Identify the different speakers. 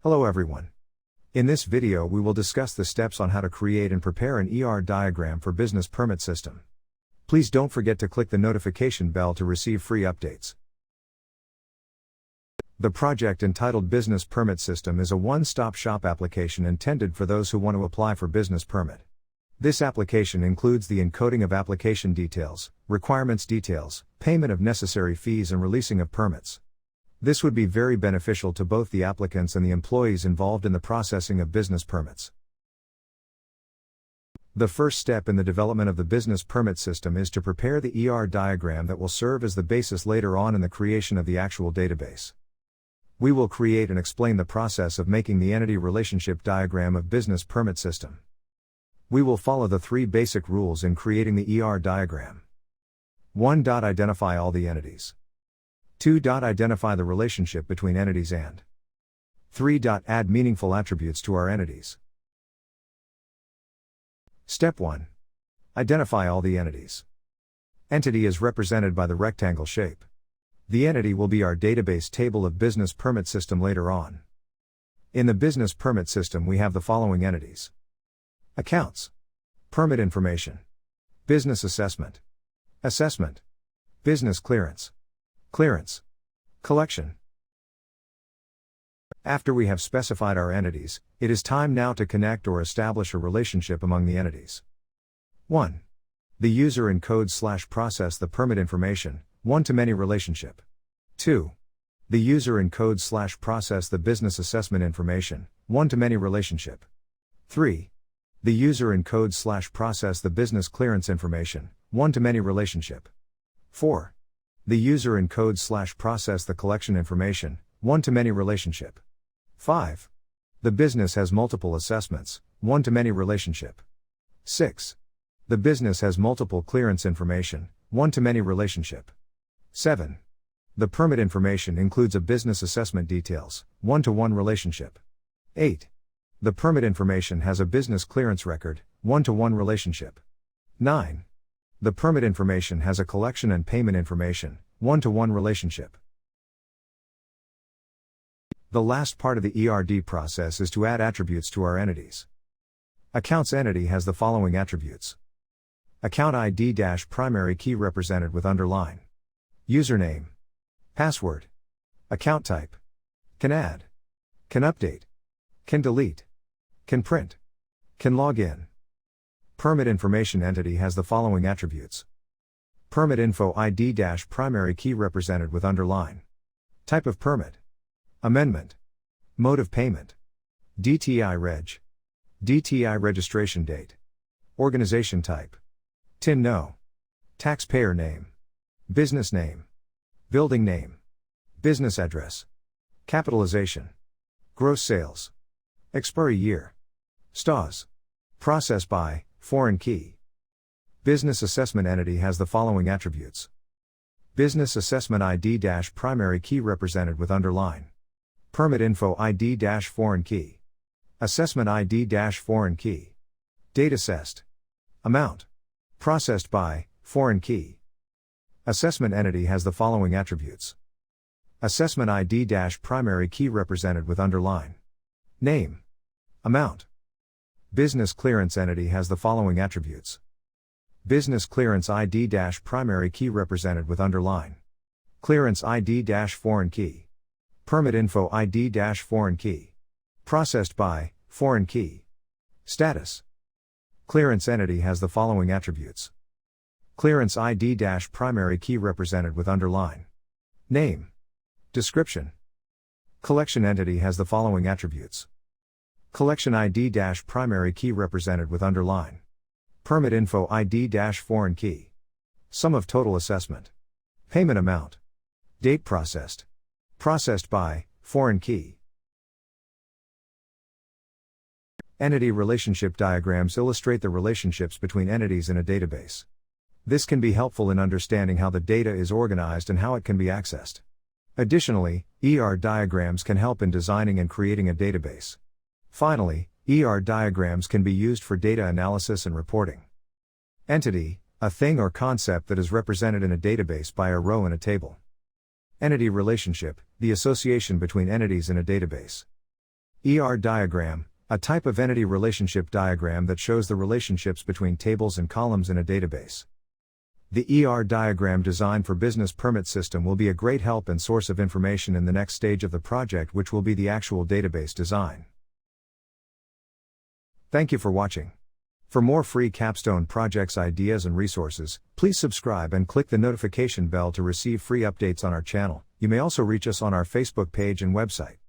Speaker 1: Hello everyone. In this video we will discuss the steps on how to create and prepare an ER diagram for business permit system. Please don't forget to click the notification bell to receive free updates. The project entitled Business Permit System is a one-stop shop application intended for those who want to apply for business permit. This application includes the encoding of application details, requirements details, payment of necessary fees and releasing of permits. This would be very beneficial to both the applicants and the employees involved in the processing of business permits. The first step in the development of the business permit system is to prepare the ER diagram that will serve as the basis later on in the creation of the actual database. We will create and explain the process of making the entity relationship diagram of business permit system. We will follow the three basic rules in creating the ER diagram. 1. Identify all the entities. 2. Identify the relationship between entities and 3. Add meaningful attributes to our entities. Step 1. Identify all the entities. Entity is represented by the rectangle shape. The entity will be our database table of business permit system later on. In the business permit system we have the following entities: accounts, permit information, business assessment, business clearance, collection. After we have specified our entities, it is time now to connect or establish a relationship among the entities. 1. The user encodes/process the permit information, one-to-many relationship. 2. The user encodes/process the business assessment information, one-to-many relationship. 3. The user encodes/process the business clearance information, one-to-many relationship. 4. The user encodes/process the collection information, one-to-many relationship. 5. The business has multiple assessments, one-to-many relationship. 6. The business has multiple clearance information, one-to-many relationship. 7. The permit information includes a business assessment details, one-to-one relationship. 8. The permit information has a business clearance record, one-to-one relationship. 9. The permit information has a collection and payment information, one-to-one relationship. The last part of the ERD process is to add attributes to our entities. Accounts entity has the following attributes: account ID-primary key represented with underline, username, password, account type, can add, can update, can delete, can print, can log in. Permit information entity has the following attributes: permit info ID-primary key represented with underline, type of permit, amendment, mode of payment, DTI reg, DTI registration date, organization type, TIN no, taxpayer name, business name, building name, business address, capitalization, gross sales, expiry year, STAS, process by, foreign key. Business assessment entity has the following attributes: business assessment ID-primary key represented with underline, permit info ID-foreign key, assessment ID-foreign key, date assessed, amount, processed by, foreign key. Assessment entity has the following attributes: assessment ID-primary key represented with underline, name, amount. Business clearance entity has the following attributes: business clearance ID-primary key represented with underline, clearance ID-foreign key, permit info ID-foreign key, processed by, foreign key. Status. Clearance entity has the following attributes: clearance ID-primary key represented with underline, name, description. Collection entity has the following attributes: collection ID-primary key represented with underline, permit info ID-foreign key, sum of total assessment, payment amount, date processed, processed by, foreign key. Entity relationship diagrams illustrate the relationships between entities in a database. This can be helpful in understanding how the data is organized and how it can be accessed. Additionally, ER diagrams can help in designing and creating a database. Finally, ER diagrams can be used for data analysis and reporting. Entity, a thing or concept that is represented in a database by a row in a table. Entity relationship, the association between entities in a database. diagram, a type of entity relationship diagram that shows the relationships between tables and columns in a database. The diagram designed for business permit system will be a great help and source of information in the next stage of the project, which will be the actual database design. Thank you for watching. For more free capstone projects ideas and resources, please subscribe and click the notification bell to receive free updates on our channel. You may also reach us on our Facebook page and website.